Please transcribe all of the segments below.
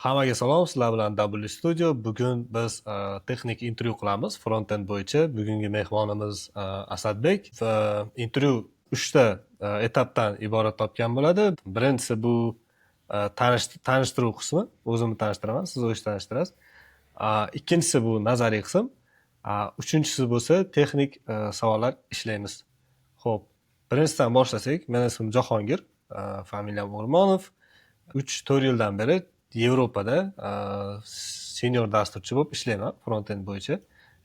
Hammaga salom, sizlar bilan W Studio. Bugun biz texnik intervyu qilamiz front-end bo'yicha. Bugungi mehmonimiz Asadbek va intervyu 3 ta etapdan iborat topgan bo'ladi. Birinchisi bu tanishtiruv qismi. O'zimni tanishtiraman, siz o'zingizni tanishtirasiz. Ikkinchisi bu nazariy qism. Uchinchisi bo'lsa texnik savollar ishlaymiz. Xo'p, birinchisidan boshlasak. Men ismim Jahongir, familiyam O'rmonov. 3-4 yildan beri Yevropada senior dasturchi bo'lib ishlayman front-end bo'yicha.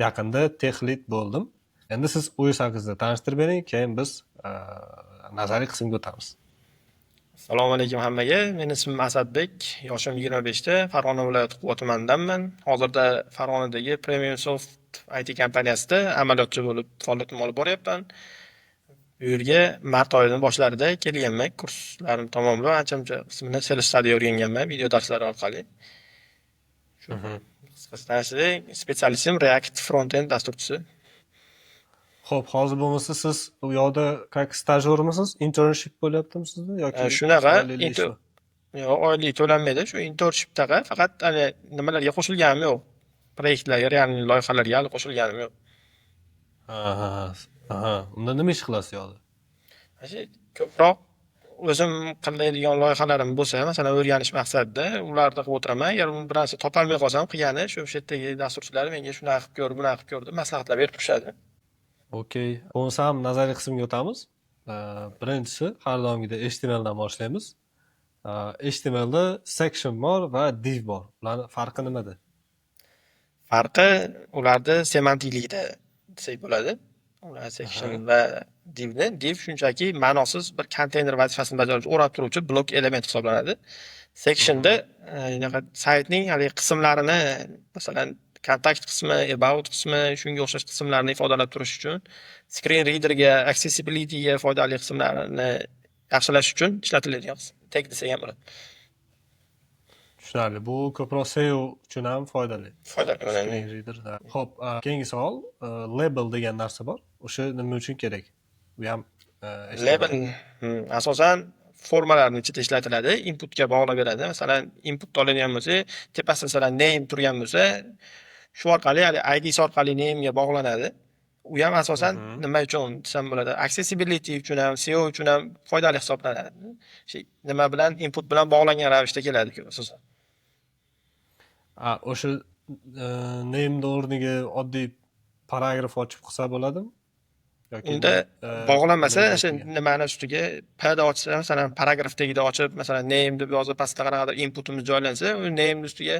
Yaqinda tech lead bo'ldim. Endi siz o'zingiz haqingizda tanishtirib bering, keyin biz nazariy qismga o'tamiz. Assalomu alaykum hammaga. Mening ismim Asadbek, yoshim 25 ta, Farg'ona viloyati Quva tumanidanman. Hozirda Farg'onadagi Premium Soft IT kompaniyasida amaliyotchi bo'lib faoliyatimni olib boryapman. Bu yerga mart oyining boshlarida kelganman. Kurslarimni tamomlab, ancha-muncha qismini selishda o'rganganman video darslari orqali. Qisqasi spetsialistim React front-end dasturchisi. Xo'p, hozir bo'lmasa siz u yoqda как stajyormisiz? Internship bo'lyaptimi sizda yoki shunaqa yo'q, oylik to'lanmaydi. Shu internshipdaqa faqat nimalarga qo'shilganim yo'q. Proyektlarga, ya'ni loyihalarga hali qo'shilganim yo'q. Unda nima ish qilasiz yo'qda? Ko'proq o'zim qilaydigan loyihalarim bo'lsa, masalan, o'rganish maqsadida ularni qilib o'tiraman. Agar uni birasi topolmay qolsam, qilgani shu yerdagi dasturchilar menga shunaqa qilib ko'r, bunaqa qilib ko'r deb maslahatlar berib turishadi. Okey. Bo'lmasa ham nazariy qismga o'tamiz. Birinchisi har doimgidek HTML dan boshlaymiz. HTML da section bor va div bor. Ularning farqi nimada? Farqi ularda semantikligida desak bo'ladi. Ular section va div shunchaki ma'nosiz bir konteyner vazifasini bajaruvchi, o'rab turuvchi blok element hisoblanadi. Sectionda saytning haligi qismlarini, masalan, kontakt qismi, about qismi, shunga o'xshash qismlarni ifodalab turish uchun, screen readerga, accessibilityga foydali qismlarni yaxshilash uchun ishlatiladigan qism. Tag desak ham bo'ladi. Tushunarli. Bu ko'proq SEO uchun ham foydali. Foydali. Xo'p, keyingi savol, label degan narsa bor. O'sha nima uchun kerak? Bu ham label asosan formalarning ichida ishlatiladi, inputga bog'lab beradi. Masalan, input oladigan bo'lsa, tepasida masalan name turgan bo'lsa, shu orqali, ya'ni ID orqali name'ga bog'lanadi. U ham asosan nima uchun desam bo'ladi? Accessibility uchun ham, SEO uchun ham foydali hisoblanadi. Nima bilan input bilan bog'langan ravishda keladi asosan. O'sha name o'rniga oddiy paragraf ochib qilsa bo'ladimi? Yoki unda bog'lanmasa, o'sha nimani ustiga pada ochsa, masalan, paragraf tagida ochib, masalan, name deb yozib, pastda qanaqadir inputimiz joylansa, u name ustiga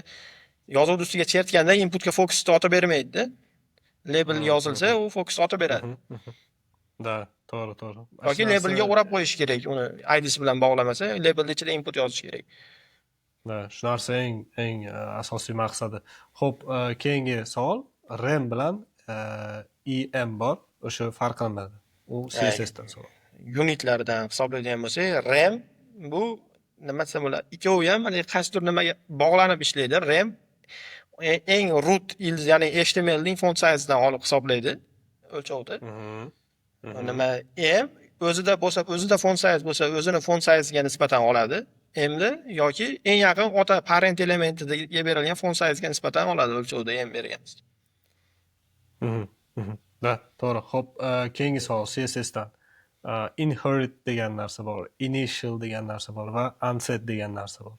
yozuvni ustiga chertganda inputga fokusni otib bermaydi-da. Label yozilsa, u fokusni otib beradi. Da, to'g'ri. Yoki labelga o'rab qo'yish kerak, uni ID'si bilan bog'lamasa, labelning ichida input yozish kerak. Da, shu narsa eng asosiy maqsadi. Xo'p, keyingi savol, RAM bilan EM bor. O'sha farqi nimada? U CSS dan savol. Unitlardan hisoblaydigan bo'lsak, RAM bu nima desam bo'ladi? Ikkovi ham qaysidir nimaga bog'lanib ishlaydi. RAM eng root ya'ni HTML ning font size'dan olib hisoblaydi o'lchovda. Nima M o'zida font size bo'lsa, o'zini font size'iga nisbatan oladi. M'da yoki eng yaqin ota parent elementiga berilgan font size'iga nisbatan oladi o'lchovda M berganmiz. Da, to'g'ri. Xo'p, keyingi savol CSS dan. Inherit degan narsa bor, initial degan narsa bor va unset degan narsa bor.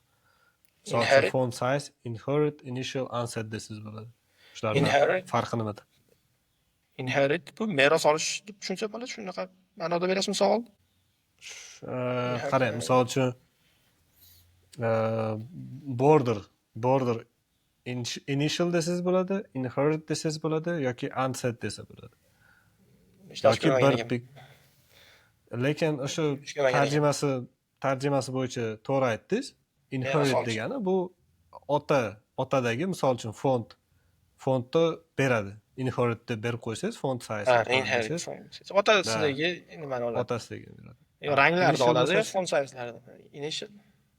Inherit font size, inherit, initial, unset desangiz bo'ladi. Shularning farqi nimada? Inherit bu meros olish deb tushunsa bo'ladi, shunaqa ma'noda berasizmi savol? Qarang, misol uchun border initial desangiz bo'ladi, inherit desangiz bo'ladi yoki unset desa bo'ladi. Yoki lekin o'sha tarjimasi bo'yicha to'g'ri aytdingiz. Inherit degani bu otadagi, misol uchun fontni beradi. Inherit deb berib qo'ysangiz font size. Inherit. Otasidagi nimani oladi? Otasidagi beradi. Ranglarni oladi, font size'larni. Initial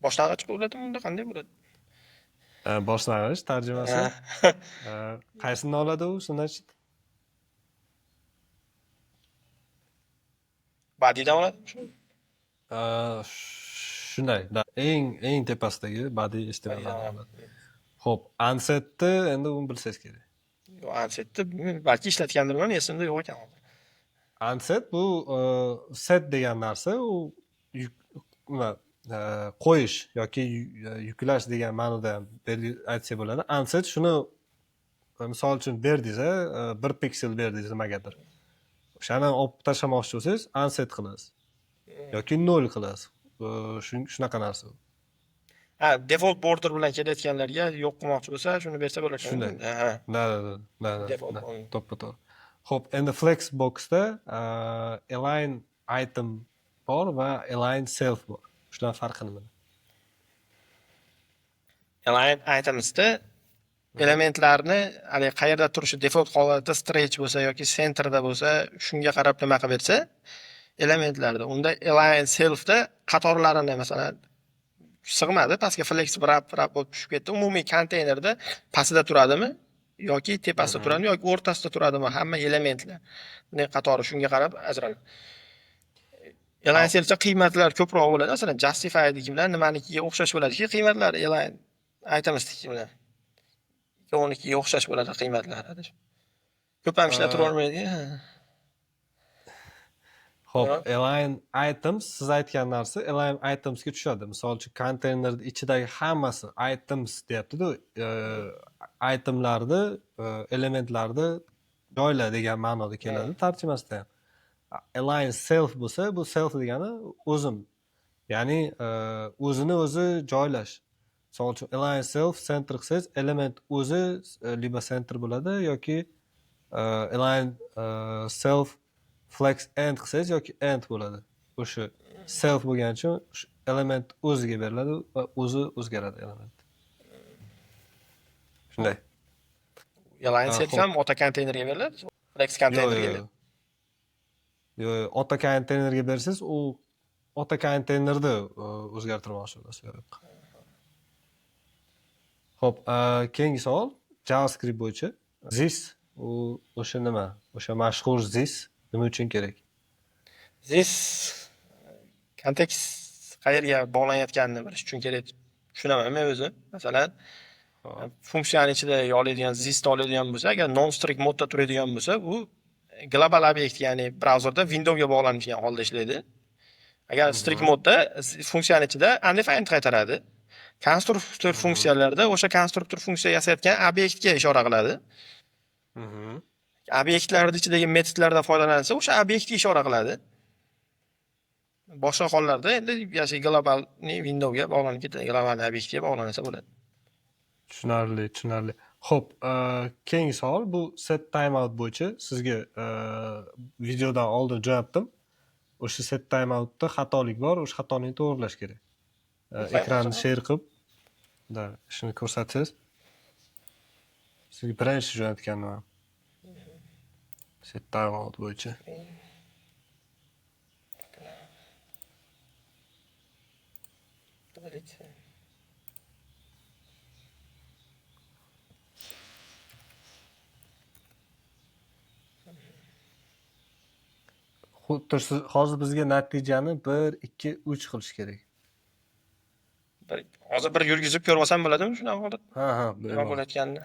boshlang'ich bo'ladimi, unda qanday bo'ladi? Boshlang'ich tarjimasi. Qaysini oladi u, shundan aytdi. Body'dan oladimi shu? Shunday. Eng tepasidagi badiiy HTML. Ha. Xo'p, unsetni endi uni bilsangiz kerak. Unsetni balki ishlatgandirman, esimda yo'q ekan. Unset bu set degan narsa u nima qo'yish yoki yuklash degan ma'noda ham aytsak bo'ladi. Unset shuni misol uchun berdingiz, 1 piksel berdingiz nimagadir. O'shani olib tashlamoqchi bo'lsangiz, unset qilasiz yoki 0 qilasiz. Shunaqa narsa. Ha, default border bilan kelayotganlarga yo'q qilmoqchi bo'lsa, shuni bersa bo'lar. Shunday. Ha. Da. Default. To'ppa-to'g'ri. Xo'p, endi Flexboxda align item bor va align self bor. Shular farqi nimada? Align itemsda elementlarni hali qayerda turishi default holatda stretch bo'lsa yoki centerda bo'lsa, shunga qarab nima qilib bersa, elementlarda. Unda align selfda qatorlarini masalan sig'madi, pastga flex wrap bo'lib tushib ketdi. Umumiy konteynerda pastida turadimi yoki tepasida turadimi yoki o'rtasida turadimi hamma elementlar. Bunday qatori shunga qarab ajraladi. Align selfda qiymatlar ko'proq bo'ladi. Masalan, justifiedniki bilan nimanikiga o'xshash bo'ladiki, qiymatlar align itemsniki bilan ikkovinikiga o'xshash bo'ladi qiymatlari. Ko'p ham ishlatib olmaydi. Xo'p, align items siz aytgan narsa align itemsga tushadi. Misol uchun konteynerning ichidagi hammasi items deyapti-da, itemlarni, elementlarni joyla degan ma'noda keladi tarjimasida ham. Align self bo'lsa, bu self degani o'zim. Ya'ni o'zini o'zi joylash. Misol uchun align self center qilsangiz, element o'zi liba center bo'ladi yoki align self flex end qilsangiz yoki end bo'ladi. O'sha self bo'lgani uchun element o'ziga beriladi va o'zi o'zgaradi element. Shunday. Align self ham ota konteynerga beriladi, flex konteynerga beriladi. Yo'q, ota konteynerga bersangiz, u ota konteynerni o'zgartirmoqchi bo'lasiz. Xo'p, keyingi savol JavaScript bo'yicha. This o'sha nima? O'sha mashhur this nima uchun kerak? This kontekst qayerga bog'lanayotganini bilish uchun kerak. Tushunaman men o'zim. Masalan, funksiyani ichida oladigan this oladigan bo'lsa, agar non-strict modda turadigan bo'lsa, u global obyekt, ya'ni brauzerda Windowsga bog'langan holda ishlaydi. Agar strict modda funksiyani ichida undefined qaytaradi. Konstruktor funksiyalarda o'sha konstruktor funksiya yasayotgan obyektga ishora qiladi. Obyektlarning ichidagi metodlardan foydalansa, o'sha obyektga ishora qiladi. Boshqa hollarda endi yoki global Windowsga bog'lanib ketadi, global obyektga bog'lansa bo'ladi. Tushunarli. Xo'p, keyingi savol bu set timeout bo'yicha sizga videodan oldin jo'natdim. O'sha set timeoutda xatolik bor, o'sha xatoni to'g'rilash kerak. Ekranni share qilib, shuni ko'rsatsangiz. Sizga birinchi jo'natganim ham. Set timeout bo'yicha. Hozir bizga natijani 1, 2, 3 qilish kerak. Hozir bir yurgizib ko'rsam bo'ladimi shunaqa holat? Ha, nima bo'layotganini.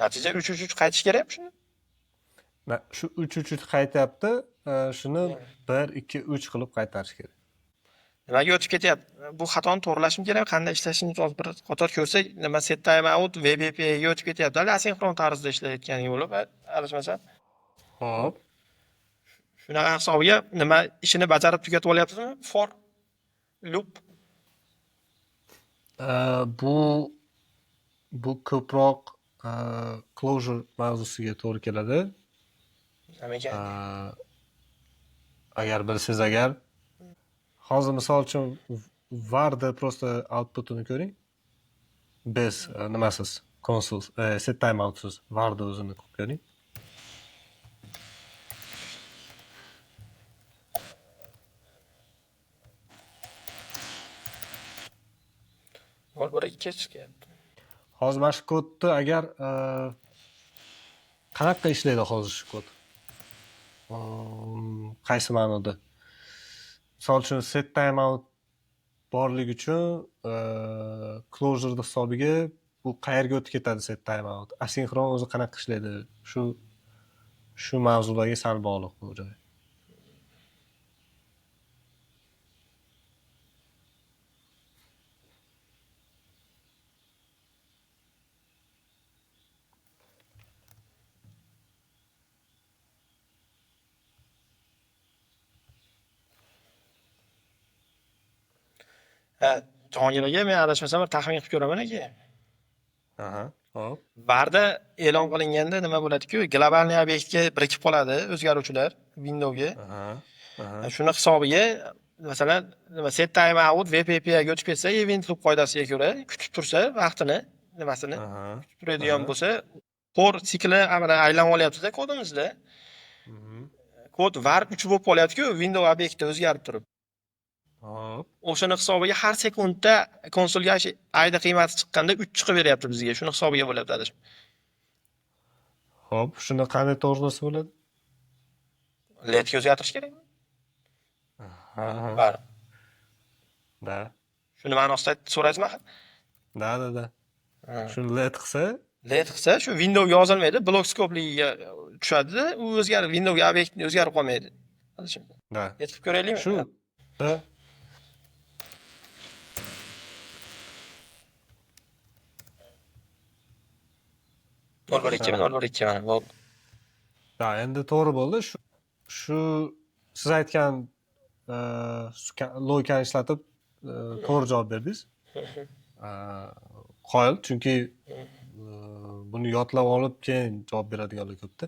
Natija 3-3 qaytish kerakmi shuni? Shu 3-3 qaytyapti, shuni 1, 2, 3 qilib qaytarish kerak. Nimaga o'tib ketyapti? Bu xatoni to'g'rilashim kerak, qanday ishlashini hozir bir qator ko'rsak, nima set timeout WebAPI ga o'tib ketyapti. Hali asinxron tarzda ishlayotgan bo'lib, adashmasam. Xo'p. Shunaqa hisobiga nima ishini bajarib tugatib olyapsizmi? For loop. Bu ko'proq closure mavzusiga to'g'ri keladi. Agar bilsangiz agar hozir misol uchun varda просто outputini ko'ring. Bez nimasiz, console set timeoutsiz varda o'zini ko'ring. kech chiqyapti. Hozir mana shu kodni agar qanaqa ishlaydi hozir shu kod? Qaysi ma'noda? Misol uchun set timeout borligi uchun closure hisobiga bu qayerga o'tib ketadi set timeout? Asinxron o'zi qanaqa ishlaydi? Shu mavzularga sal bog'liq bu joy. Jahongir aka, men adashmasam bir taxmin qilib ko'raman aka. Aha, hop. Varda e'lon qilinganda nima bo'ladi-ku, globalniy obyektga birikib qoladi o'zgaruvchilar Windowsga. Aha. Shuni hisobiga masalan, set timeout VPP'ga o'tib ketsa, event loop qoidasiga ko'ra kutib tursa vaqtini, nimasini kutib turadigan bo'lsa, for sikli aylanib olyapti-da kodimizda. Kod var 3 bo'lib qolyapti-ku, Windows obyektda o'zgarib turib. Hop. O'shani hisobiga har sekundda konsolga ayda qiymati chiqqanda 3 chiqib beryapti bizga. Shuni hisobiga bo'lyapti adashim. Hop, shuni qanday to'g'rilasa bo'ladi? Letga o'zgartirish kerakmi? Var. Da. Shuni ma'nosida so'raysizmi? Da. Shuni let qilsa, Let qilsa shu Windowsga yozilmaydi, blok skopligiga tushadi, u o'zgarib Windowsga obyektni o'zgarib qolmaydi. Adashim. da. Let qilib ko'raylikmi? Shu da. Nol bir ikki mana bo'ldi. Da, endi to'g'ri bo'ldi. Shu siz aytgan logikani ishlatib to'g'ri javob berdingiz. Qoyil, chunki buni yodlab olib keyin javob beradiganlar ko'pda.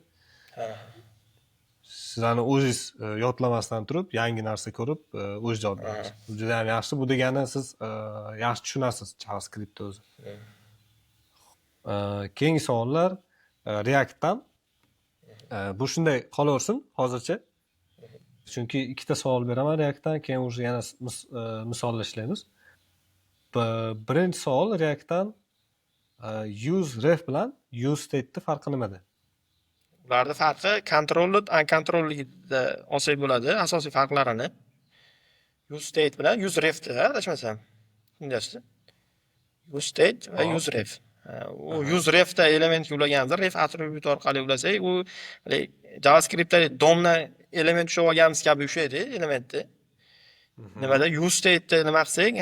Siz ani o'zingiz yodlamasdan turib, yangi narsa ko'rib, o'zingiz javob berasiz. Bu juda ham yaxshi. Bu degani siz yaxshi tushunasiz JavaScriptni o'zi. Keyingi savollar React'dan. Bu shunday qolaversin hozircha. Chunki ikkita savol beraman React'dan, keyin o'sha yana misollar ishlaymiz. Birinchi savol React'dan useRef bilan useState'ning farqi nimada? Ularning farqi controlled, uncontrolledda olsak bo'ladi, asosiy farqlarini. useState bilan useRef'da adashmasam. Tushundingizmi? useState va useRef. U useRef'da elementga ulaganimizda ref attribut orqali ulasak, u JavaScriptda DOMdan element tushib olganimiz kabi ushlaydi elementni. Nimada useState'da nima qilsak,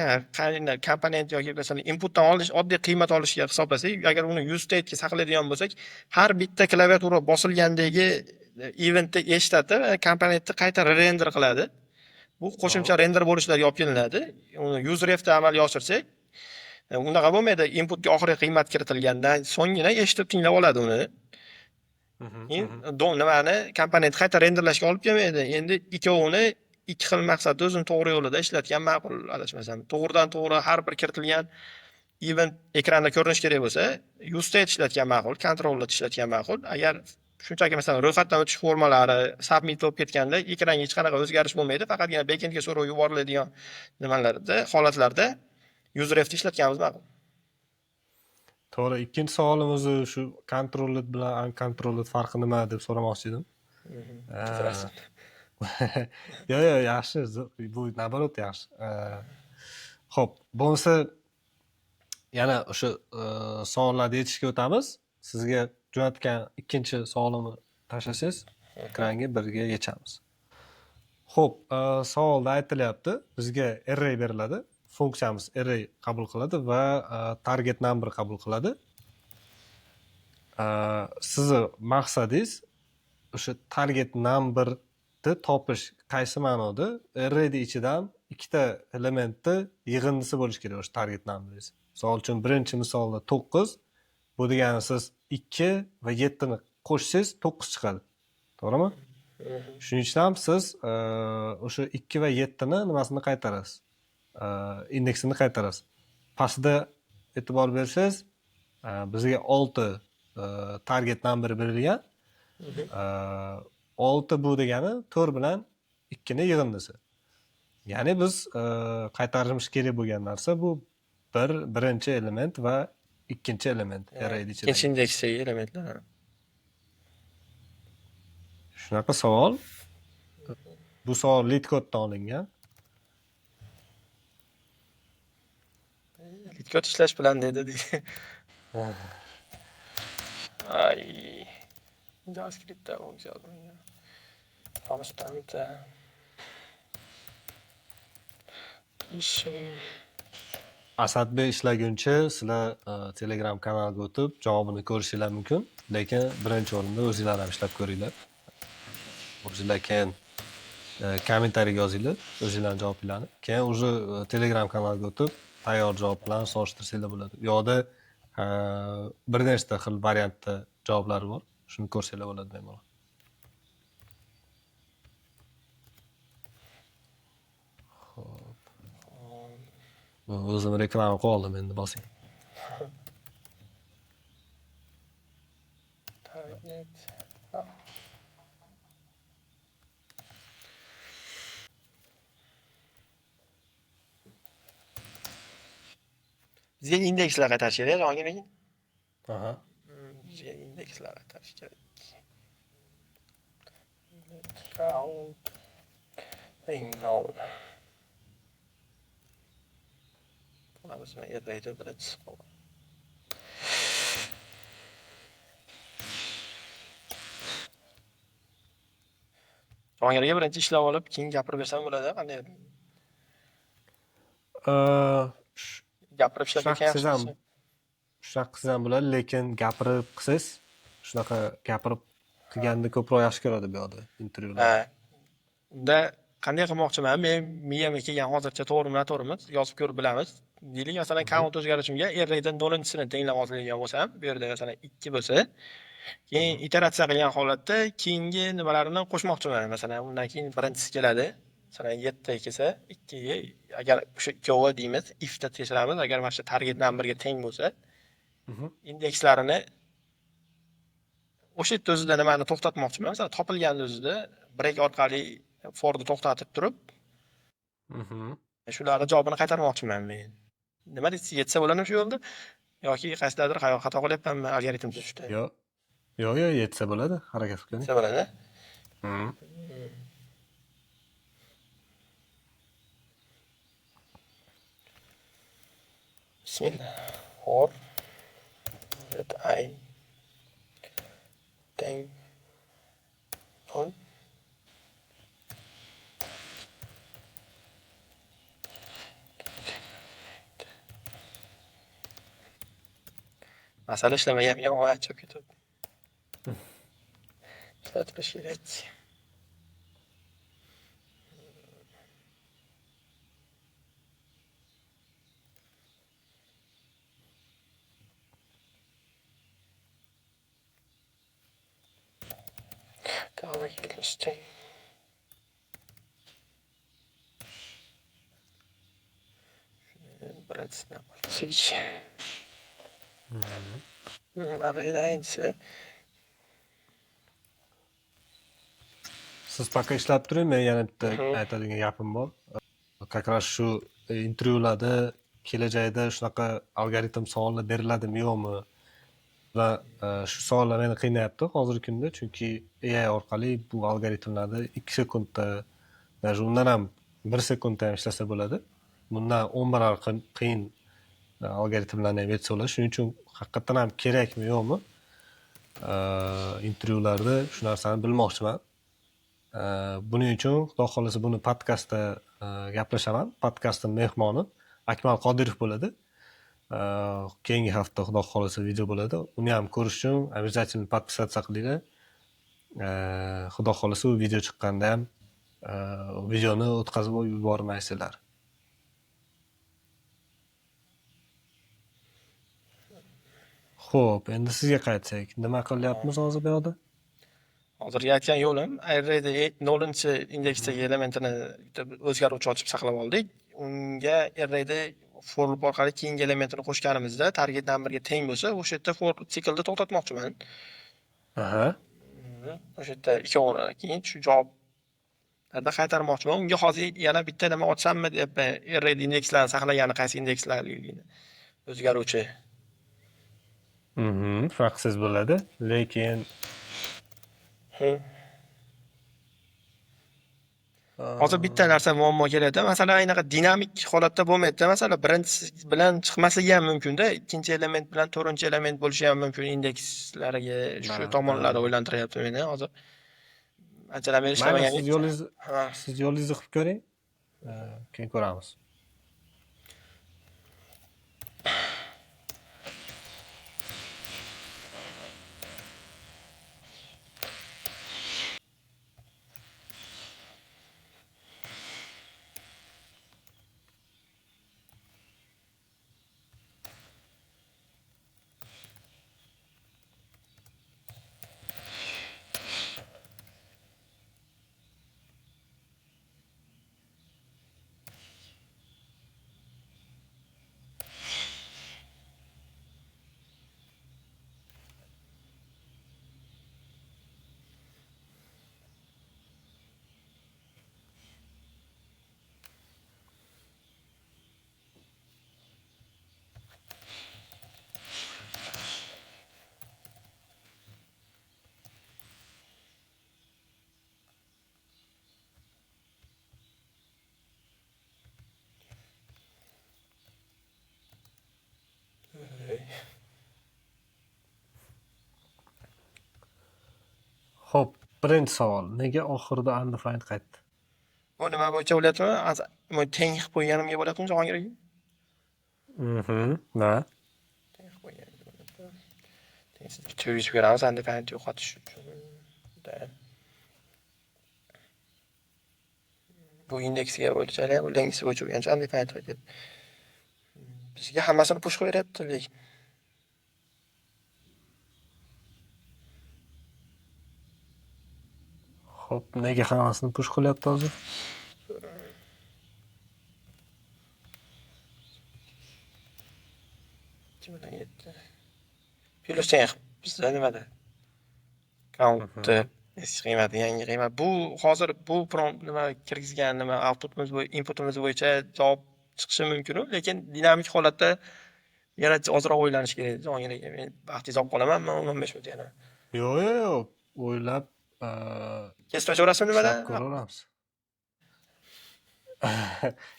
komponent yoki masalan inputdan olish, oddiy qiymat olishga hisoblasak, agar uni useState'ga saqlaydigan bo'lsak, har bitta klaviatura bosilgandagi eventni eshitadi va komponentni qayta render qiladi. Bu qo'shimcha render bo'lishlarga olib kelinadi. Uni useRef'da amalga oshirsak, unaqa bo'lmaydi. Inputga oxirgi qiymat kiritilgandan so'nggina eshitib tinglab oladi uni. Nimani komponent qayta renderlashga olib kelmaydi. Endi ikkovini ikki xil maqsadda o'zini to'g'ri yo'lida ishlatgan ma'qul, adashmasam. To'g'ridan-to'g'ri har bir kiritilgan event ekranda ko'rinish kerak bo'lsa, useState ishlatgan ma'qul, controller ishlatgan ma'qul. Agar shunchaki masalan ro'yxatdan o'tish formalari submit bo'lib ketganda ekranga hech qanaqa o'zgarish bo'lmaydi, faqatgina backendga so'rov yuboriladigan nimalarda, holatlarda useRef'ni ishlatganimiz ma'qul. To'g'ri, ikkinchi savolimiz shu controlled bilan uncontrolled farqi nima deb so'ramoqchi edim. Yo'q, yaxshi. Bu naborot yaxshi. Xo'p, bo'lsa yana o'sha savollarni yechishga o'tamiz. Sizga jo'natgan ikkinchi savolimni tashlasangiz, ekranga birga yechamiz. Xo'p, savolda aytilyapti, bizga array beriladi. Funksiyamiz array qabul qiladi va target number qabul qiladi. Sizni maqsadingiz o'sha target numberni topish qaysi ma'noda? Arrayning ichidan ikkita elementni yig'indisi bo'lishi kerak o'sha target numberingiz. Misol uchun birinchi misolda 9, bu degani siz 2 va 7 ni qo'shsangiz 9 chiqadi. To'g'rimi? Shuning uchun ham siz o'sha 2 va 7 ni nimasini qaytarasiz? Indeksini qaytarasiz. Pastda e'tibor bersangiz, bizga 6 target number berilgan. 6 bu degani 4 bilan 2 ni yig'indisi. Ya'ni biz qaytarishimiz kerak bo'lgan narsa bu birinchi element va ikkinchi element arrayni Ikkinchi ichidagi. indeksdagi elementlar. Shunaqa savol. Bu savol LeetCode'dan olingan. Litkod ishlash bilan dedi. Ay. JavaScript'da o'zgartirgan. Constant. Ishim. Asadbek ishlaguncha sizlar Telegram kanaliga o'tib javobini ko'rishinglar mumkin. Lekin birinchi o'rinda o'zinglar ham ishlab ko'ringlar. O'zinglar keyin kommentariyaga yozinglar o'zinglarning javobinglarni. Keyin уже Telegram kanaliga o'tib tayyor javob bilan solishtirsanglar bo'ladi. U yoqda bir nechta xil variantda javoblar bor. Shuni ko'rsanglar bo'ladi bemalol. O'zim reklama qildim endi bosing. Target. Bizga indekslar qaytarish kerak, Jahongir. Aha. Bizga indekslar qaytarish kerak. Count. Signal. Bularimizni erlaydi birinchisi qoldi. Jahongirga birinchi ishlab olib, keyin gapirib bersam bo'ladi, qanday? Gapirib ishlab Shunaqa ketgan qilsam yaxshi. shunaqa qilsam bo'ladi, lekin gapirib qilsangiz, shunaqa gapirib qilganni ko'proq yaxshi ko'radi bu yoqda intervyular. Ha. Unda qanday qilmoqchiman? Men miyamga kelgan hozircha to'g'rimi, yozib ko'rib bilamiz. Deylik, masalan, count o'zgarishimga arraydan 0-sini tenglab oladigan bo'lsam, bu yerda masalan 2 bo'lsa, keyin iteratsiya qilgan holatda keyingi nimalarni qo'shmoqchiman. Masalan, undan keyin birinchisi keladi. Masalan, 7 kelsa, 2 ga agar o'sha ikkovi deymiz, ifda tekshiramiz. Agar mana shu target numberga teng bo'lsa, indekslarini o'sha yerda o'zida nimani to'xtatmoqchiman. Masalan, topilgan o'zida break orqali forni to'xtatib turib, shularni javobini qaytarmoqchiman men. Nima deysiz, yetsa bo'ladimi shu yo'lda? Yoki qaysidadir xato qilyapmanmi algoritm tuzishda? Yo'q, yetsa bo'ladi, harakat qiling. Yetsa bo'ladi. Bismillah. For that I thank on masala ishlamagan oyat chop ketadi. Ishlatirish kerak. Target listing. Birinchisidan boshlaylik. Birinchisi. Siz paqqa ishlab turing, men yana bitta aytadigan gapim bor. Как раз shu intervyularda kelajakda shunaqa algoritm savollar beriladimi yo'qmi? Va shu savollar meni qiynayapti hozirgi kunda, chunki AI orqali bu algoritmlarni 2 sekundda, даже undan ham 1 sekundda ham ishlasa bo'ladi. Bundan 10 barobar qiyin algoritmlarni ham yetsa bo'ladi. Shuning uchun haqiqatan ham kerakmi yo'qmi? Intervyularda shu narsani bilmoqchiman. Buning uchun xudo xolasa buni podkastda gaplashaman. Podkastning mehmoni Akmal Qodirov bo'ladi. Keyingi hafta xudo xolasa video bo'ladi. Uni ham ko'rish uchun обязательно podpisatsiya qilinglar. Xudo xolasa u video chiqqanda ham videoni o'tkazib yubormaysizlar. Xo'p, endi sizga qaytsak, nima qilyapmiz hozir bu yoqda? Hozirgi aytgan yo'lim, arrayda 0-indeksdagi elementini o'zgaruvchi ochib saqlab oldik. Unga arrayda for loop orqali keyingi elementini qo'shganimizda target numberga teng bo'lsa, o'sha yerda for siklni to'xtatmoqchiman. Aha. O'sha yerda ikkovini keyin shu javob qaytarmoqchiman. Unga hozir yana bitta nima ochsammi deyapman. Array indekslarni saqlagani qaysi indekslarligini o'zgaruvchi. Farqsiz bo'ladi, lekin Hozir bitta narsa muammo keladi. Masalan, aynaqa dinamik holatda bo'lmaydi. Masalan, birinchisi bilan chiqmasligi ham mumkin-da. Ikkinchi element bilan to'rtinchi element bo'lishi ham mumkin indekslariga. Shu tomonlarda o'ylantiryapti meni hozir. Anchadan beri mayli, ishlamagan. siz yo'lingizni qilib ko'ring. Keyin ko'ramiz. Xo'p, birinchi savol. Nega oxirida undefined qaytdi? Bu nima bo'yicha bo'lyaptimi? Teng qilib qo'yganimga bo'lyaptimi Jahongir aka? Va Teng qilib qo'yganimga bo'lyapti. Tengsizlikni tushirib beramiz, undefined yo'qotish uchun. Bu indeksiga bo'lichalik, bu length bo'yicha bo'lgancha undefined qaytyapti. Bizga hammasini push qo'yapti, lekin xo'p, nega hammasini push qilyapti hozir? bilan yetdi. Plus teng bizda nimada? Countni eski qiymati, yangi qiymat. Bu hozir bu nima kirgizgan nima outputimiz inputimiz bo'yicha javob chiqishi mumkin-ku, lekin dinamik holatda yana ozroq o'ylanish kerak. Jahongir aka, men vaqtingiz olib qolamanmi 15 minut yana? Yo'q, o'ylab Kesib tashlaverasizmi nimada? ko'raveramiz.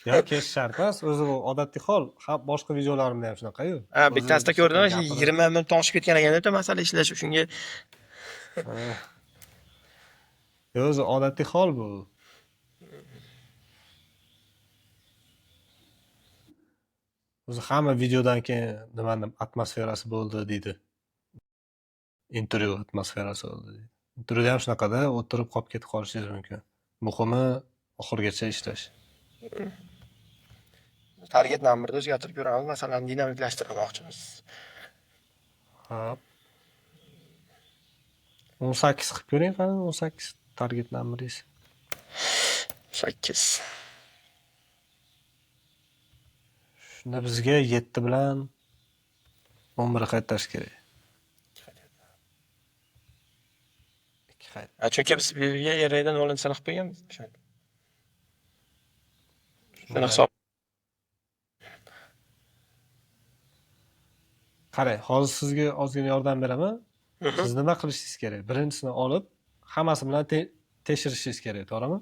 Yo'q, kesish shart emas. O'zi bu odatiy hol. Boshqa videolarimda ham shunaqa-yu. Bittasida ko'rdim, 20 minut oshib ketgan ekan masala ishlash shunga. Yo'q, o'zi odatiy hol bu. O'zi hamma videodan keyin nimaning atmosferasi bo'ldi deydi. Intervyu atmosferasi bo'ldi deydi. Intervyuda ham shunaqada o'tirib qolib ketib qolishingiz mumkin. Muhimi oxirigacha ishlash. Target numberni o'zgartirib ko'ramiz, masalan, dinamiklashtirmoqchimiz. Hop. 18 qilib ko'ring, qani 18 target numberingiz. 8. Shunda bizga 7 bilan 11 qaytarish kerak. 2 qayt. Chunki biz bu yerga arraydan 0 qilib qo'yganmiz. Shuni hisob. Qarang, hozir sizga ozgina yordam beraman. Siz nima qilishingiz kerak? Birinchisini olib, hammasi bilan tekshirishingiz kerak, to'g'rimi?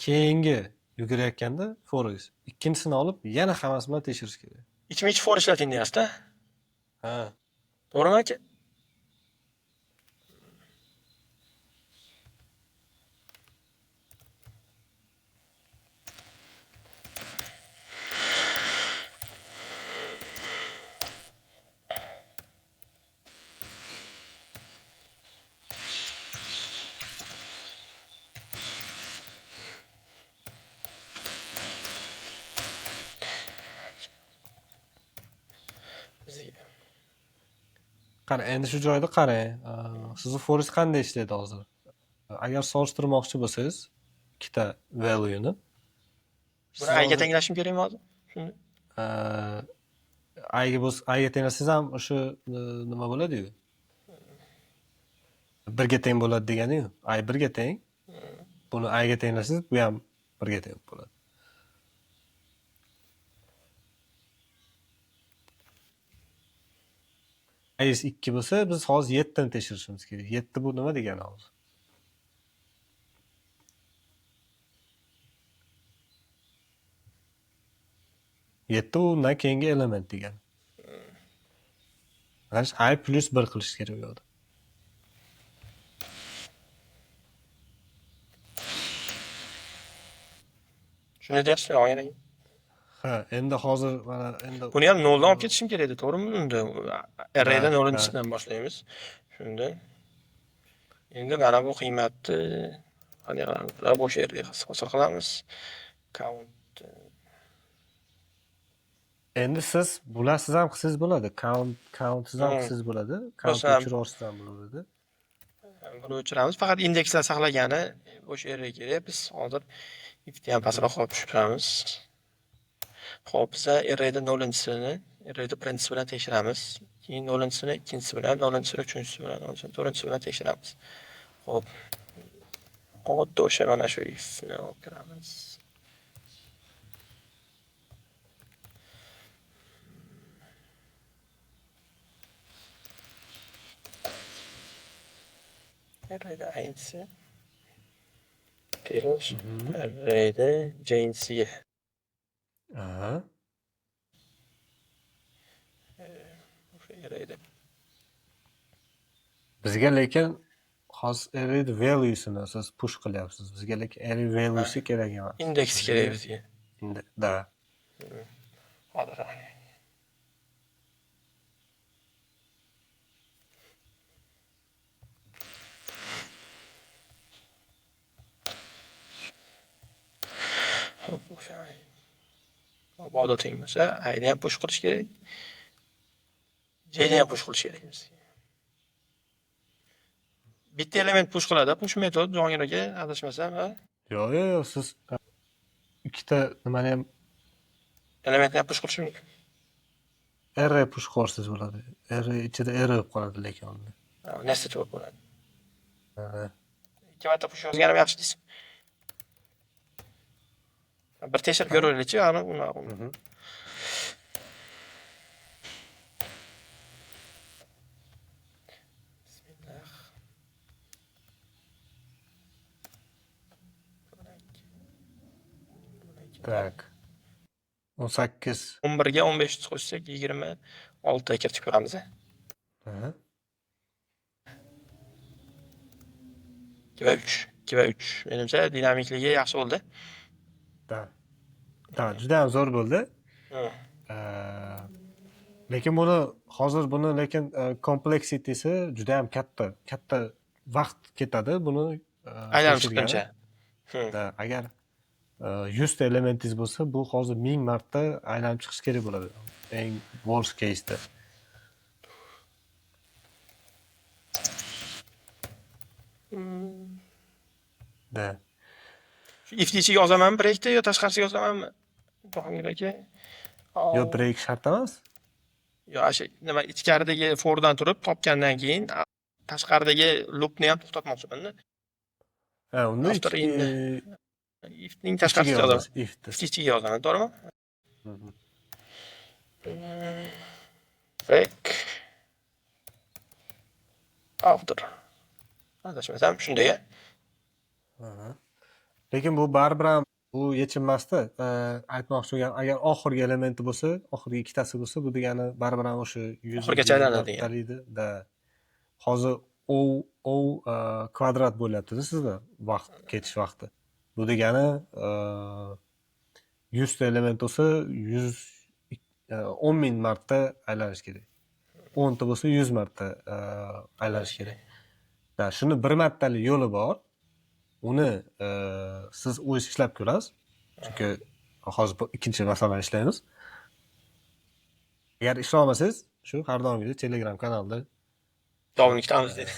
Keyingi yugurayotganda foringiz. Ikkinchisini olib, yana hammasi bilan tekshirish kerak. Ichma-ich for ishlating deyapsiz-da? Ha. To'g'rimi aka? Qarang, endi shu joyda qarang. Sizni foringiz qanday ishlaydi hozir? Agar solishtirmoqchi bo'lsangiz, ikkita value'ni buni ayga tenglashim kerakmi hozir? Shuni. ayga tenglasangiz ham o'sha nima bo'ladi-yu. 1 ga teng bo'ladi degani-yu. Ay 1 ga teng. buni Aga tenglasangiz, bu ham 1 ga teng bo'ladi. Agar 2 bo'lsa, biz hozir 7 ni tekshirishimiz kerak. 7 bu nima degani hozir? 7 undan keyingi element degani. Qarash I plus 1 qilish kerak u yoqda. Shuni deyapsiz, yo'q. Ha, endi hozir mana endi Buni ham 0 dan olib ketishim kerak edi, to'g'rimi? Unda arraydan Ha, 0-dan boshlaymiz. Shunda endi mana bu qiymatni qanday qilamiz? Bo'sh array hosil qilamiz. Count endi siz bularsiz ham qilsangiz bo'ladi. Count'siz ham qilsangiz bo'ladi. Count Bo'lsa ham- o'chirasiz ham bo'ladi. buni o'chiramiz. Faqat indekslar saqlagani bo'sh array kerak. Biz hozir ifni ham pastroq qo'yib tushiramiz. Xo'p, biz arrayda 0-sini arrayda birinchisi bilan tekshiramiz. Keyin 0-sini ikkinchisi bilan, 0-sini uchinchisi bilan, 0-sini to'rtinchisi bilan tekshiramiz. Xo'p. Xuddi o'sha mana shu ifni olib kiramiz. Arrayda aynisi. Terus arrayda jinsiga. Aha. O'sha arrayda. Bizga lekin hozir array valuesini siz push qilyapsiz. Bizga lekin array valuesi kerak emas. Indeks kerak bizga. Da. Hozir. O'sha Bodo teng bo'lsa, ayni ham push qilish kerak. Jni ham push qilish kerak bizga. Bitta element push qiladi, push metod Jahongir aka, adashmasam, ha? Yo'q, siz ikkita nimani ham Elementni ham push qilish mumkin. array push qilsangiz bo'ladi. Array ichida array bo'lib qoladi lekin unda. Nested bo'lib bo'ladi. Ha. 2 marta push yozganim yaxshi deysiz. Bir tekshirib ko'raylikchi, ana buni. Bismillah. Tak. 18. 11 ga 15 qo'shsak 26 ga kiritib ko'ramiz. Aha. 2 va 3. 2 va 3. Menimcha dinamikligi yaxshi bo'ldi. Da, juda ham zo'r bo'ldi. Lekin buni lekin kompleksitesi juda ham katta vaqt ketadi buni Aylanib chiqquncha. Da, agar 100 ta elementingiz bo'lsa, bu hozir 1000 marta aylanib chiqish kerak bo'ladi. Eng worst case'da. Da. Shu ifni ichiga yozamanmi breakni yo tashqarisiga yozamanmi? Jahongir aka. Yo, break shart emas. Yo, o'sha nima ichkaridagi fordan turib topgandan keyin tashqaridagi loopni ham to'xtatmoqchiman-da. Ha, unda After ifning tashqarisiga yozaman. Ichiga yozaman, to'g'rimi? Break after. Adashmasam shunday. Lekin bu baribir ham bu yechilmasdi. Aytmoqchi bo'lgan, agar oxirgi elementi bo'lsa, oxirgi ikkitasi bo'lsa, bu degani baribir ham o'sha 100 oxirigacha aylanadi da. Hozir o kvadrat bo'lyapti-da sizda vaqt ketish vaqti. Bu degani 100 ta element bo'lsa, 10,000 marta aylanish kerak. 10 ta bo'lsa 100 marta aylanish kerak. Da, shuni bir martalik yo'li bor. Uni siz o'z ishlab ko'rasiz. Chunki hozir ikkinchi masalani ishlaymiz. Agar ishlamasangiz, shu har doimgidek Telegram kanalida davomini kutamiz dedi.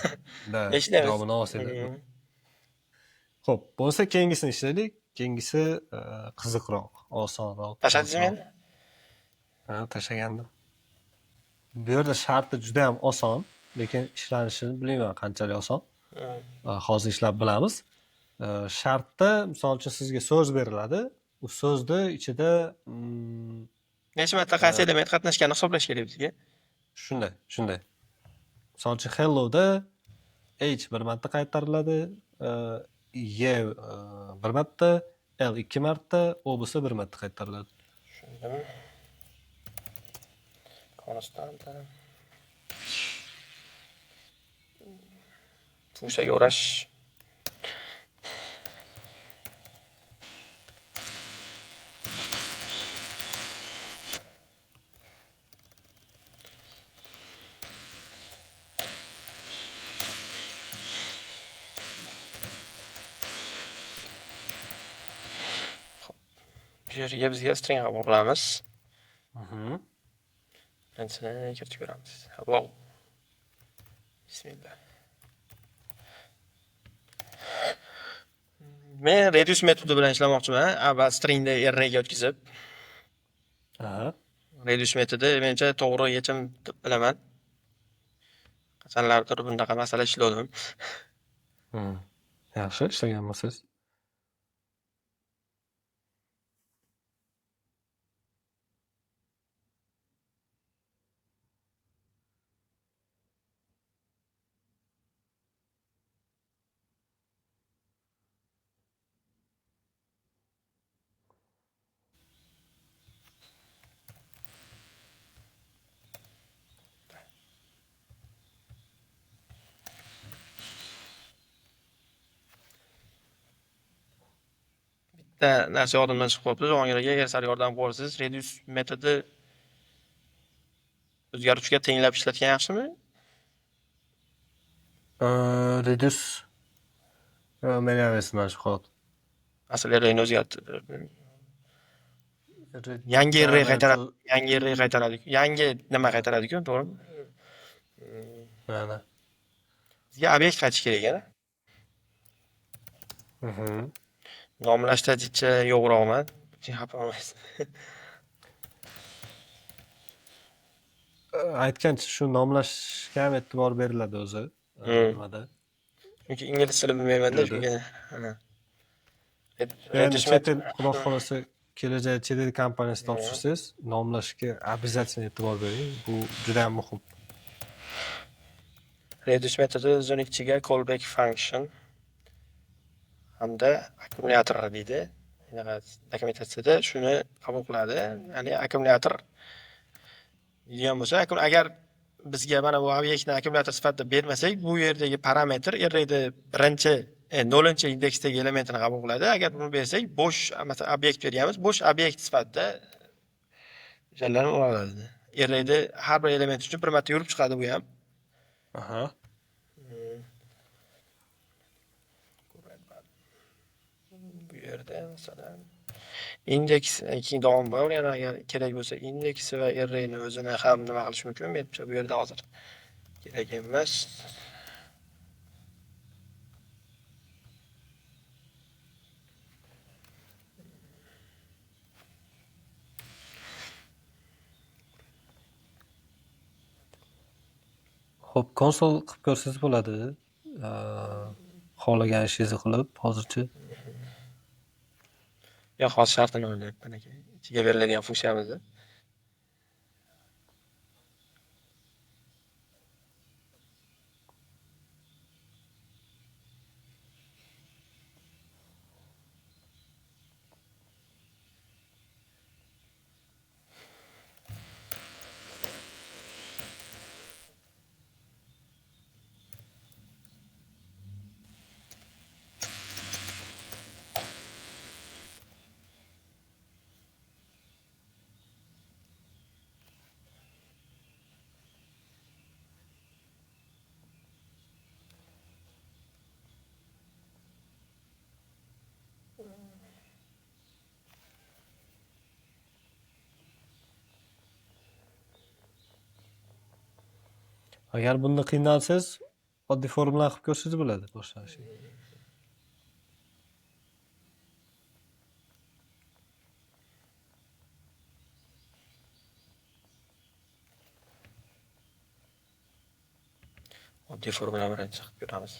Da, Eshitamiz. javobini olsangiz. Xo'p, bo'lsa keyingisini ishlaylik. Keyingisi qiziqroq, osonroq. Tashladingizmi endi? Ha, tashlagandim. Bu yerda sharti juda ham oson, lekin ishlanishini bilmayman qanchalik oson. Hozir ishlab bilamiz. Shartda, misol uchun sizga so'z beriladi. U so'zni ichida necha marta qaysi element qatnashganini hisoblash kerak bizga. shunday. Misol uchun helloda H bir marta qaytariladi, Y bir marta, L 2 marta, O bo'lsa bir marta qaytariladi. Tushundimi? Konstanta. Funksiyaga o'rash. Bu yerga bizga string qabul qilamiz. Birinchisini kiritib ko'ramiz. Wow. Bismillah. Men reduce metodi bilan ishlamoqchiman. Avval stringni arrayga o'tkazib. Reduce metodi menimcha to'g'ri yechim deb bilaman. Qachonlardir bunaqa masala ishladim. Yaxshi ishlaganmisiz? Bitta narsa yodimdan chiqib qolibdi. Jahongirga agar sal yordam qilsangiz, reduce metodi o'zgaruvchiga tenglab ishlatgan yaxshimi? Reduce meni ham esimdan chiqib qoldi. Asl arrayni o'zgartirib. Yangi array qaytaradi. Yangi nima qaytaradi-ku, to'g'rimi? Mana. Bizga obyekt qaytish kerak yana. Nomlashtirishcha yo'g'roqman. Xafa bo'lmaysiz. Aytgancha shu nomlashga ham e'tibor beriladi o'zi. Nimada? Chunki ingliz tilini bilmayman-da, shunga. Endi chet el, xudo xolasa kelajak chet el kompaniyasi topshirsangiz, nomlashga обязательно e'tibor bering. Bu juda ham muhim. Reduce metodi o'zining ichiga callback function hamda akkumulyator deydi. Dokumentatsiyada shuni qabul qiladi. Ya'ni akkumulyator degan bo'lsa, agar bizga mana bu obyektni akkumulyator sifatida bermasak, bu yerdagi parametr arrayda birinchi 0-indeksdagi elementini qabul qiladi. Agar buni bersak, bo'sh masalan obyekt berganmiz, bo'sh obyekt sifatida joylanib oladi. Arrayda har bir element uchun bir marta yurib chiqadi bu ham. Bu yerda masalan indeks keyin davom bor. Yana agar kerak bo'lsa indeks va arrayni o'zini ham nima qilish mumkin. Menimcha bu yerda hozir kerak emas. Xo'p, konsol qilib ko'rsangiz bo'ladi. Xohlagan ishingizni qilib, hozircha. Yo'q, hozir shartini o'ylayapman aka. Ichiga beriladigan funksiyamizni. Agar bunda qiynalsangiz, oddiy formula qilib ko'rsangiz bo'ladi boshlanishi. Oddiy formula bilan chiqib ko'ramiz.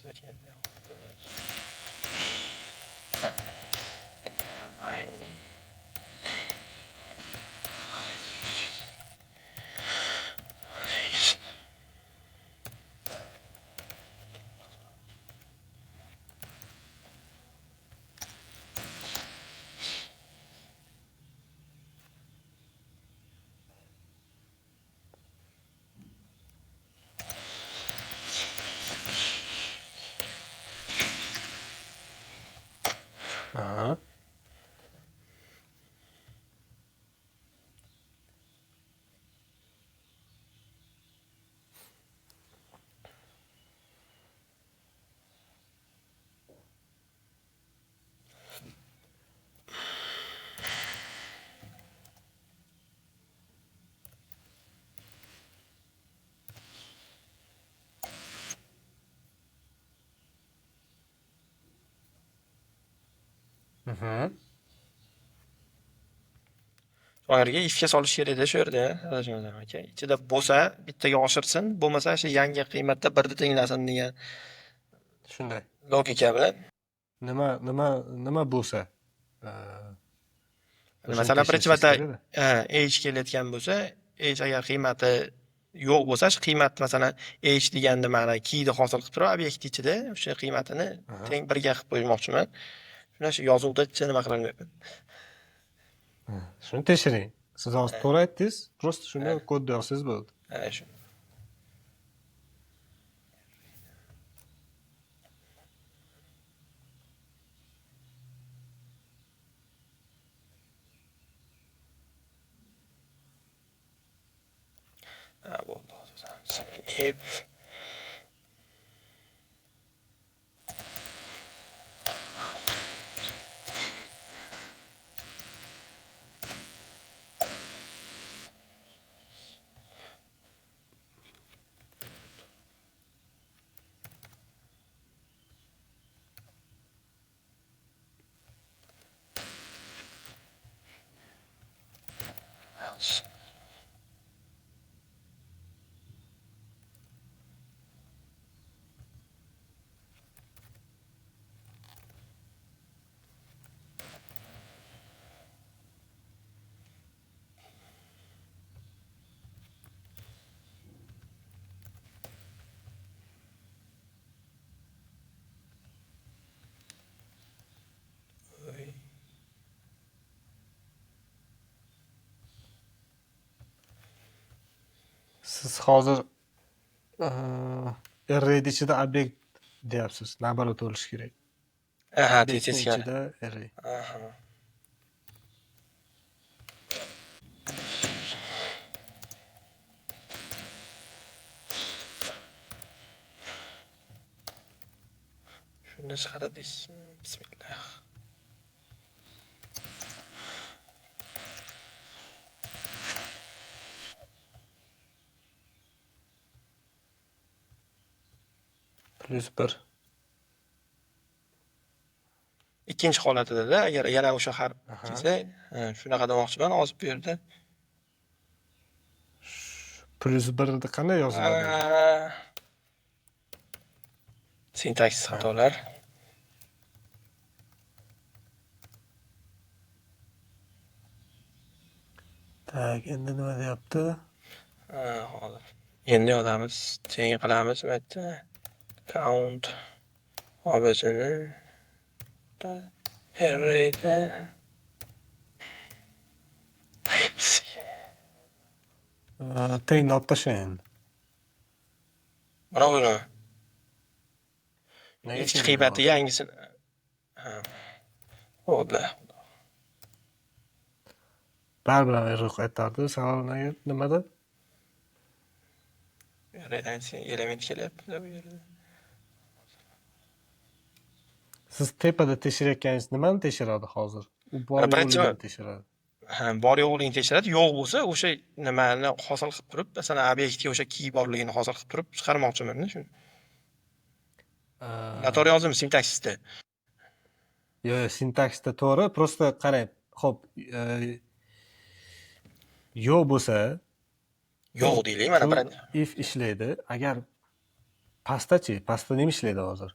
Shu yerga ifga solish kerak-da shu yerda, Rajamadon aka. Ichida bo'lsa bittaga oshirsin, bo'lmasa shu yangi qiymatda birni tenglasin degan Shunday. logika bilan. Nima bo'lsa? Masalan, birinchi marta kerak-da. age kelayotgan bo'lsa, age agar qiymati yo'q bo'lsa, shu qiymat masalan age deganda mana keyni hosil qilib turib, obyekt ichida o'sha qiymatini teng birga qilib qo'ymoqchiman. Shuna shu yozuvda nima qilaman? Shuni tekshiring. Siz hozir to'g'ri aytdingiz, просто shuni kodda yozsangiz bo'ldi. Shu. Bo'ldi. If else. Siz hozir array ichida obyekt deyapsiz. Nabarot bo'lishi kerak. Aha, Obyektning teskari. ichida array. Aha. Shuni chiqaradingiz. Bismillah. +1. Ikkinchi holatida agar yana o'sha harf kelsa, shunaqa demoqchiman, hozir bu yerda. +1 qanday yoziladi? Sintaksis xatolar. Tak, endi nima deyapti? Hozir. Endi yozamiz, teng qilamiz bu yerda. Count obisini arrayda Tengni olib tashlang. mana buni. Eski qiymati yangisini. Bo'ldi. Baribir error qaytardi. Savol nimada? Arraydan element kelyapti bu yerda. Siz tepada tekshirayotganingiz nimani tekshiradi hozir? U bor birinchi yo'qligini tekshiradi. Bor yo'qligini tekshiradi. Yo'q bo'lsa, o'sha nimani hosil qilib turib, masalan, obyektga o'sha key borligini hosil qilib turib chiqarmoqchiman shuni. Noto'g'ri yozdim sintaksisda. Yo'q, sintaksda to'g'ri, просто qarang. Xo'p, yo'q bo'lsa, Yo'q deylik, mana birinchi. if ishlaydi. Agar pastda-chi? Pastda nima ishlaydi hozir?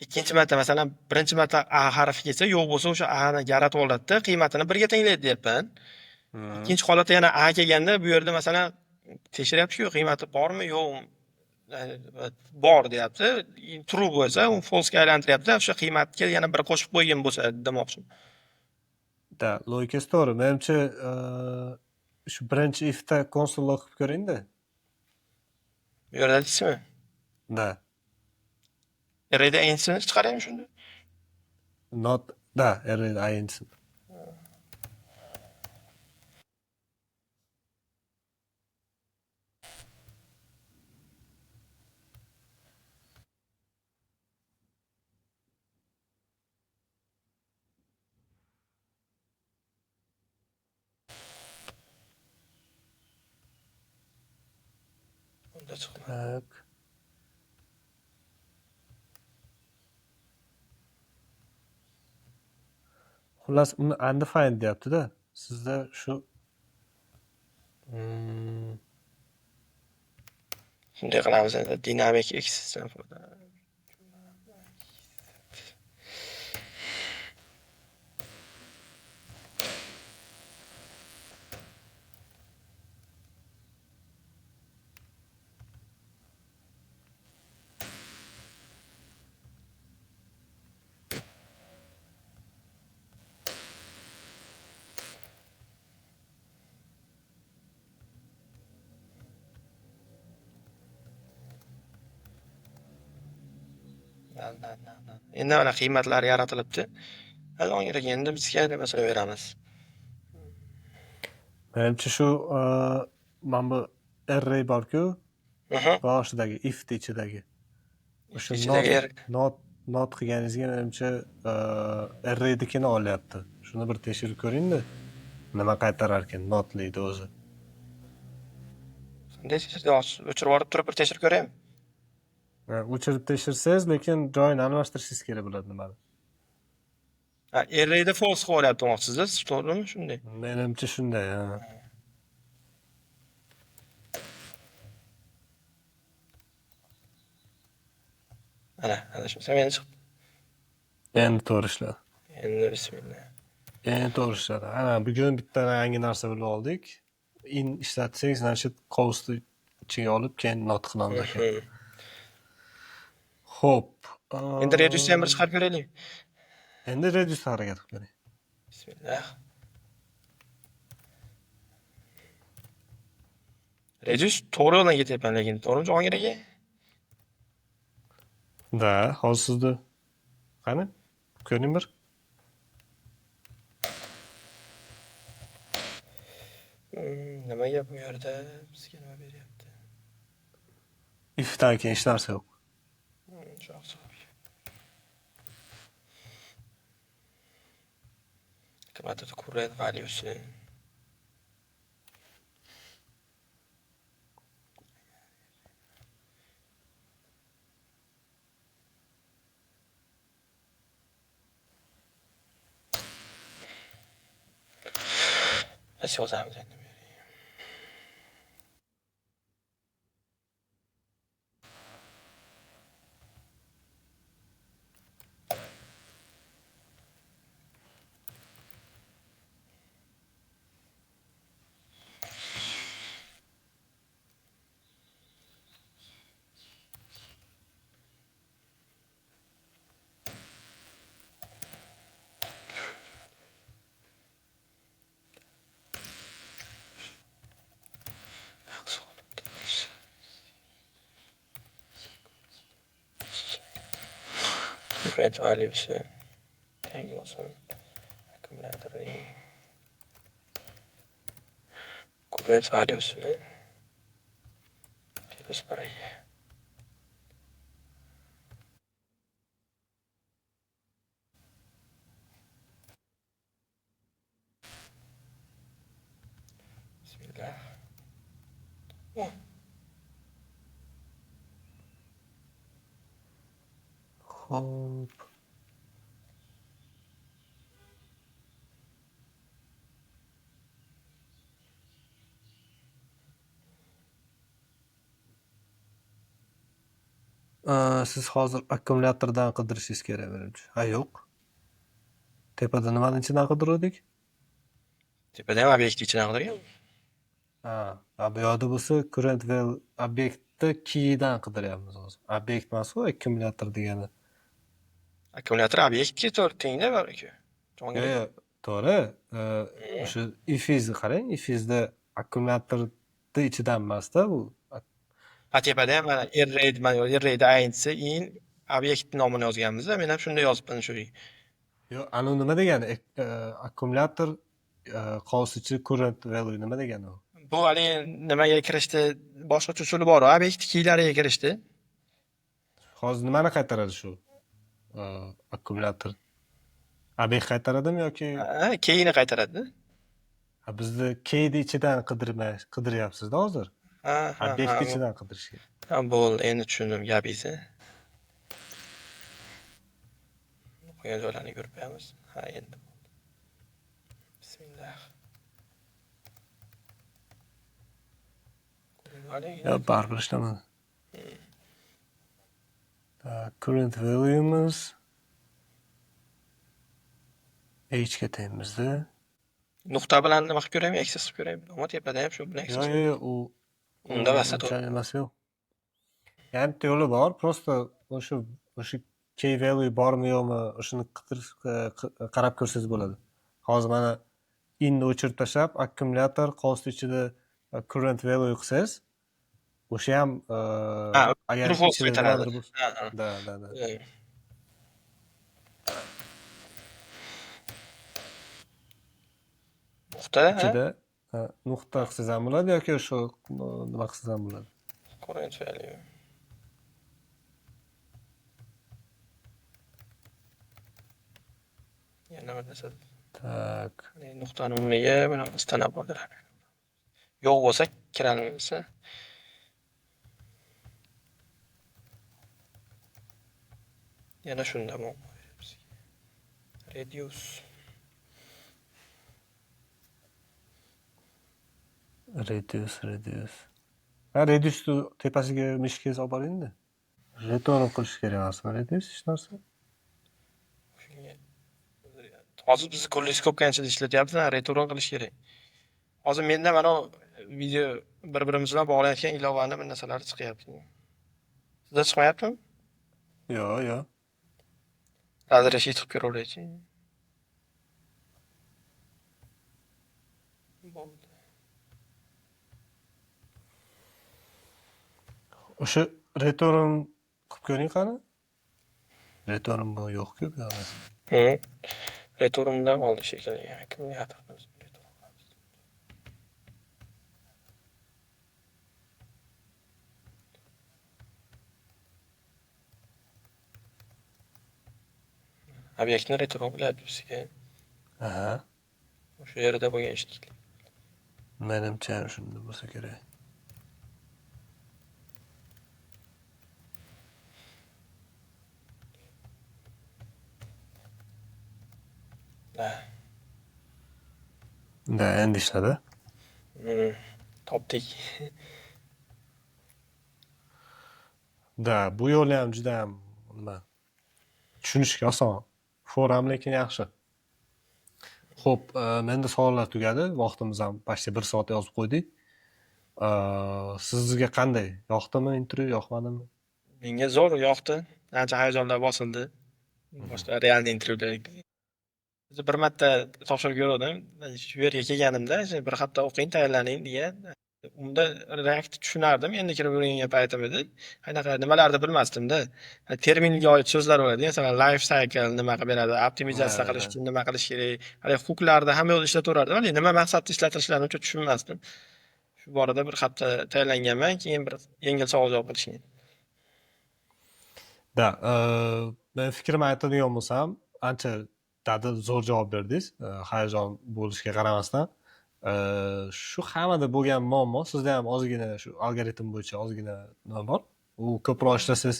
Ikkinchi marta masalan, birinchi marta a harfi kelsa, yo'q bo'lsa, o'sha a ni yaratib oladida, qiymatini birga tenglaydi deyapman. Ikkinchi holatda yana a kelganda, bu yerda masalan tekshiryapti-ku, qiymati bormi, yo'qmi? Bor deyapti. True bo'lsa, u false ga aylantiryapti. O'sha qiymatga yana bir qo'shib qo'ygan bo'lsa demoqchiman. Da, logikasi to'g'ri. Menimcha, shu birinchi ifda konsol o'qib ko'ring-da. Bu yerda deysizmi? Da. Arrayda ensini chiqaraymi shunda? Not da, array ayinsin. Unda chiqdi. Tak. Xullas, uni undefined deyapti-da. Sizda shu hmm, Shunday qilamiz endi. Dynamic X. Endi mana qiymatlar yaratilibdi. Alongirga endi bizga nima beramiz. menimcha shu mana bu array bor-ku, Aha. boshidagi ifni ichidagi. O'sha Ichidagi not qilganingizga menimcha arraynikini olyapti. Shuni bir tekshirib ko'ring-da. Nima qaytarar ekan notlikni o'zi. qanday o'chirib yuborib turib bir tekshirib ko'raymi? O'chirib tekshirsangiz, lekin joyini almashtirishingiz kerak bo'ladi nimani. Arrayda false qilib olyapti demoqchisiz, to'g'rimi? Shunday. Menimcha shunday, ha. Ana shunday meni chiqdi. Endi to'g'ri ishladi. Endi bismillah. Endi to'g'ri ishladi. Ana bugun bitta yangi narsa bilib oldik. In ishlatsangiz, mana shu qovusni ichiga olib, keyin not qilamiz ekan. Xo'p. Endi reduce ham bir chiqarib ko'raylik. Endi reduce harakat qilib ko'ring. Bismillah. Reduce to'g'ri yo'ldan ketyapman, lekin to'g'rimi Jahongir aka? Da, hozir sizni qani? Ko'ring bir. Nimaga bu yerda bizga nima beryapti? Ifdan keyin hech narsa yo'q. Kimlardir current valuesi. Nasıl yozamiz endi? Current valuesi. Yangi olsun. Akkumulyatorning current valuesini tez qaraydi. Bismillah. Xo'p. Siz hozir akkumulyatordan qidirishingiz kerak menimcha. Ha, yo'q. Tepada nimani ichidan qidiruvdik? Tepada ham obyektni ichidan qidirgan. Bu yoqda bo'lsa current value obyektni key'idan qidiryapmiz hozir. Obyekt emas-ku, akkumulyator degani. Akkumulyator obyektga tengda bor-ku. Yo'q, to'g'ri. O'sha ifizni qarang, ifizda akkumulyatorni ichidan emas-da bu. Tepada ham mana arrayda ayntisi in obyekt nomini yozganmiz-da. Men ham shunday yozibman shu. Yo'q, anu nima degani? Akkumulyator qovus ichi current value nima degani u? Bu hali nimaga kirishdi? Boshqa usuli bor. Obyekt keylariga kirishdi. Hozir nimani qaytaradi shu? Akkumulyator. Obyekt qaytaradimi yoki? Keyni qaytaradi. Bizni keyni ichidan qidiryapsiz-da hozir. Obyekt ichidan qidirish kerak. Bo'ldi, endi tushundim gapingizni. Qo'ygan joylarni ko'rib qo'yamiz. Endi. Bismillah. Ya baribir ishlamadi. Current value'imiz h ga tengmizda. Nuqta bilan nima qilib ko'raymi? Access qilib ko'raymi? Ammo tepada ham shu bilan access. Yo, u Unda bas uncha emas yo'q. Yarimta yo'li bor. Prosta o'sha key value bormi yo'qmi, o'shani qarab ko'rsangiz bo'ladi. Hozir mana inni o'chirib tashlab, akkumulyator qolsi ichida current value qilsangiz, o'sha ham agar true false ichida qaytaradi. nimadir bo'lsa, da. Nuqta, Ichida nuqta qilsangiz ham bo'ladi yoki shu nima qilsangiz ham bo'ladi. current value. Yana bir narsa. Tak. Nuqtani o'rniga bunaqasi tanab oldiradi. Yo'q bo'lsa kiraversa. Yana shunda muammo beribsiz. Reduce. Reduce. Reduce tepasiga mishkangiz olib boring-da. Return qilish kerak emasmi? Reduce hech narsa. Hozir biz kolliskopganchida ishlatyapmiz, return qilish kerak. Hozir menda mana video bir-birimiz bilan bog'layotgan ilovani bir narsalar chiqyapti. Sizda chiqmayaptimi? Yo'q. Razрешить qilib ko'raveraychi. Bo'ldi. O'sha return qilib ko'ring qani. Return bu yo'q-ku bu yoqda. Returndan oldi shekilli. Akkumulyator. Obyektni return qiladi bizga. Aha. O'sha yerda bo'lgan ishlik. Menimcha shunda bo'lsa kerak. Da, endi ishladi. Topdik. Da, bu yo'li ham juda ham nima tushunishga oson. Forum lekin yaxshi. Xo'p, menda savollar tugadi. Vaqtimiz ham почти 1 soat yozib qo'ydik. Sizga qanday? Yoqdimi intervyu, yoqmadimi? Menga zo'r yoqdi. Ancha hayajonlar bosildi. Boshqa real intervyuda. Bir marta topshirib ko'rdim. Shu yerga kelganimda, bir hafta o'qing, tayyorlaning degan. Unda React tushunardim, endi kirib o'rgangan paytim edi. Qanaqa nimalarni bilmasdim-da. Terminga oid so'zlar bo'ladi. Masalan, life cycle nima qilib beradi, optimizatsiya qilish uchun nima qilish kerak. Hali hooklarni hamma yo'lda ishlataverardim, lekin nima maqsadda ishlatilishlarini uncha tushunmasdim. Shu borada bir hafta tayyorlanganman, keyin bir yengil savol javob qilishgan. Da, men fikrimni aytadigan bo'lsam, ancha dadil zo'r javob berdingiz, hayajon bo'lishiga qaramasdan. Shu hammada bo'lgan muammo, sizda ham ozgina shu algoritm bo'yicha ozgina nima bor. U ko'proq ishlasangiz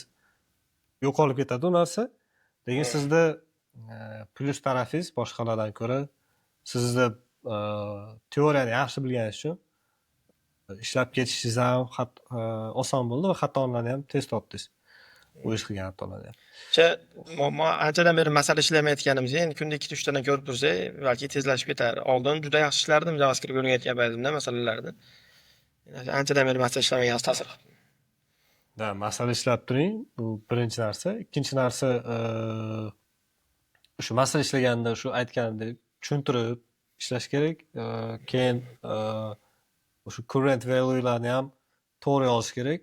yo'qolib ketadi u narsa. Lekin sizda plyus tarafingiz boshqalardan ko'ra sizda teoriyani yaxshi bilganingiz uchun ishlab ketishingiz ham oson bo'ldi va xatolarni ham tez topdingiz. Bu ish qilgan xatolarni ham. Anchadan beri masala ishlamayotganimizda endi kunda 2-3 tani ko'rib tursak, balki tezlashib ketar. Oldin juda yaxshi ishlardim JavaScript o'rganayotgan paytimda masalalarni. Anchadan beri masala ishlamagan ta'sir qildi. Da, masala ishlab turing. Bu birinchi narsa. Ikkinchi narsa, shu masala ishlaganda shu aytganimdek tushuntirib ishlash kerak. Keyin o'sha current value'larni ham to'g'ri yozish kerak.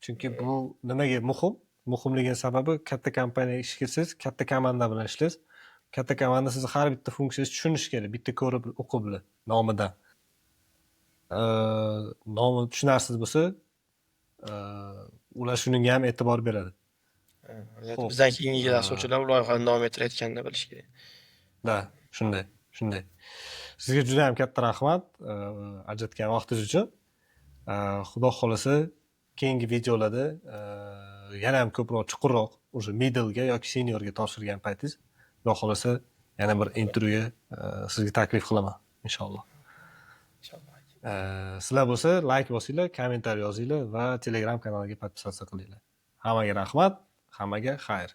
Chunki bu nimaga muhim? Muhimligi sababi katta kompaniyaga ishga kirsangiz, katta komanda bilan ishlaysiz. Katta komanda sizni har bitta funksiyangizni tushunishi kerak, bitta ko'rib o'qib bilib nomidan. Nomini tushunarsiz bo'lsa, ular shunga ham e'tibor beradi. Bizdan keyingi dasturchilar loyihani davom ettirayotganini bilish kerak. Da, shunday. Sizga juda ham katta rahmat ajratgan vaqtingiz uchun. Xudo xolasa keyingi videolarda yana ham ko'proq chuqurroq o'sha middle'ga yoki seniorga topshirgan paytingiz, xudo xolasa yana bir intervyuga sizga taklif qilaman. inshaalloh. Inshaalloh. Sizlar bo'lsa like bosinglar, kommentariy yozinglar va Telegram kanaliga podpisatsiya qilinglar. Hammaga rahmat, hammaga xayr.